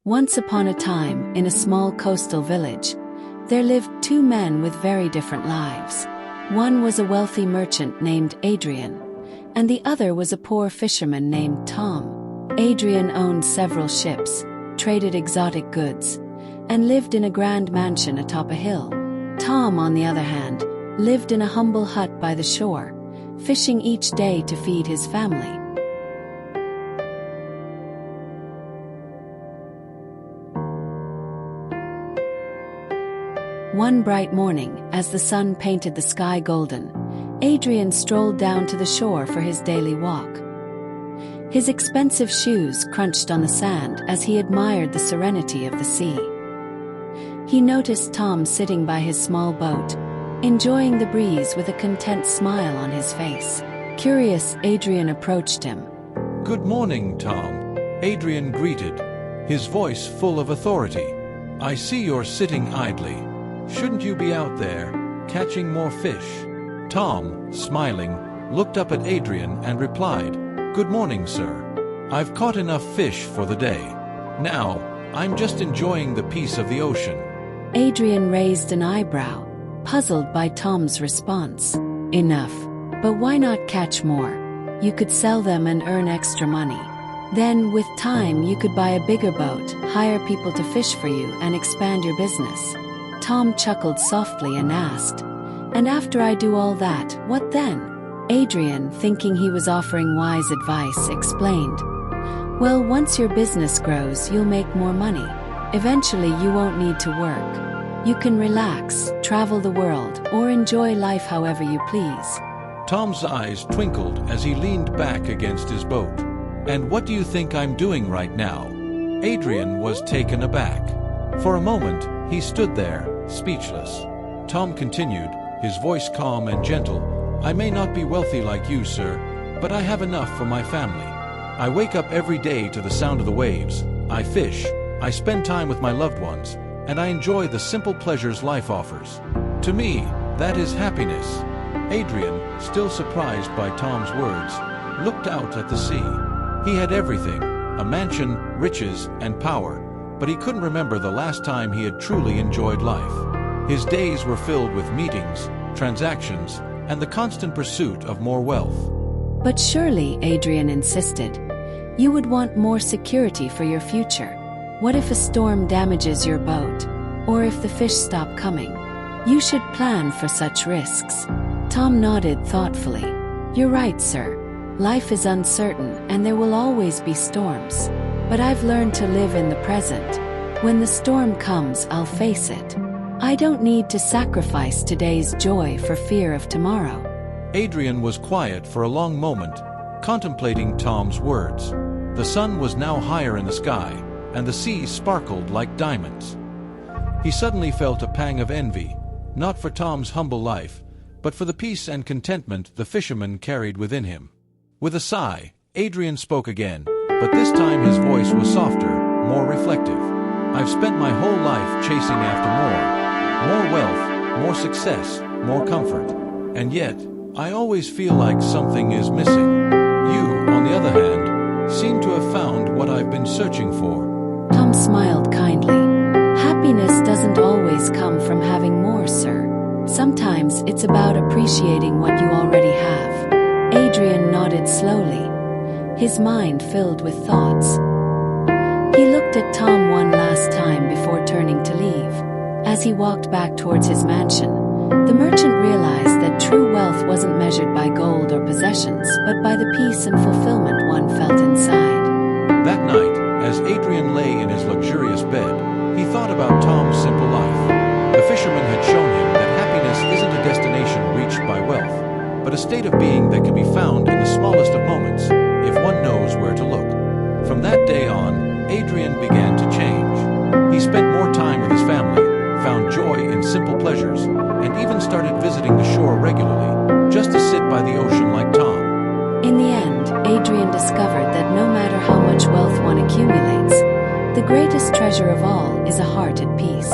Once upon a time, in a small coastal village, there lived two men with very different lives. One was a wealthy merchant named Adrian, and the other was a poor fisherman named Tom. Adrian owned several ships, traded exotic goods, and lived in a grand mansion atop a hill. Tom, on the other hand, lived in a humble hut by the shore, fishing each day to feed his family. One bright morning, as the sun painted the sky golden, Adrian strolled down to the shore for his daily walk. His expensive shoes crunched on the sand as he admired the serenity of the sea. He noticed Tom sitting by his small boat, enjoying the breeze with a content smile on his face. Curious, Adrian approached him. "Good morning, Tom," Adrian greeted, his voice full of authority. "I see you're sitting idly. Shouldn't you be out there, catching more fish?" Tom, smiling, looked up at Adrian and replied, "Good morning, sir. I've caught enough fish for the day. Now, I'm just enjoying the peace of the ocean." Adrian raised an eyebrow, puzzled by Tom's response. "Enough. But why not catch more? You could sell them and earn extra money. Then, with time, you could buy a bigger boat, hire people to fish for you, and expand your business." Tom chuckled softly and asked, "And after I do all that, what then?" Adrian, thinking he was offering wise advice, explained, "Well, once your business grows, you'll make more money. Eventually, you won't need to work. You can relax, travel the world, or enjoy life however you please." Tom's eyes twinkled as he leaned back against his boat. "And what do you think I'm doing right now?" Adrian was taken aback. For a moment, he stood there, speechless. Tom continued, his voice calm and gentle, "I may not be wealthy like you, sir, but I have enough for my family. I wake up every day to the sound of the waves. I fish, I spend time with my loved ones, and I enjoy the simple pleasures life offers. To me, that is happiness." Adrian, still surprised by Tom's words, looked out at the sea. He had everything, a mansion, riches, and power, but he couldn't remember the last time he had truly enjoyed life. His days were filled with meetings, transactions, and the constant pursuit of more wealth. "But surely," Adrian insisted, "you would want more security for your future. What if a storm damages your boat? Or if the fish stop coming? You should plan for such risks." Tom nodded thoughtfully. "You're right, sir. Life is uncertain and there will always be storms. But I've learned to live in the present. When the storm comes, I'll face it. I don't need to sacrifice today's joy for fear of tomorrow." Adrian was quiet for a long moment, contemplating Tom's words. The sun was now higher in the sky, and the sea sparkled like diamonds. He suddenly felt a pang of envy, not for Tom's humble life, but for the peace and contentment the fisherman carried within him. With a sigh, Adrian spoke again, but this time his voice was softer, more reflective. "I've spent my whole life chasing after more wealth, more success, more comfort. And yet, I always feel like something is missing. You, on the other hand, seem to have found what I've been searching for." Tom smiled kindly. "Happiness doesn't always come from having more, sir. Sometimes it's about appreciating what you already have." Adrian nodded slowly, his mind filled with thoughts. He looked at Tom one last time before turning to leave. As he walked back towards his mansion, the merchant realized that true wealth wasn't measured by gold or possessions, but by the peace and fulfillment one felt inside. That night, as Adrian lay in his luxurious bed, he thought about Tom's simple life. The fisherman had shown him that happiness isn't a destination reached by wealth, but a state of being that can be found in the smallest of moments, if one knows where to look. From that day on, Adrian began to change. He spent more time with his family, found joy in simple pleasures, and even started visiting the shore regularly, just to sit by the ocean like Tom. In the end, Adrian discovered that no matter how much wealth one accumulates, the greatest treasure of all is a heart at peace.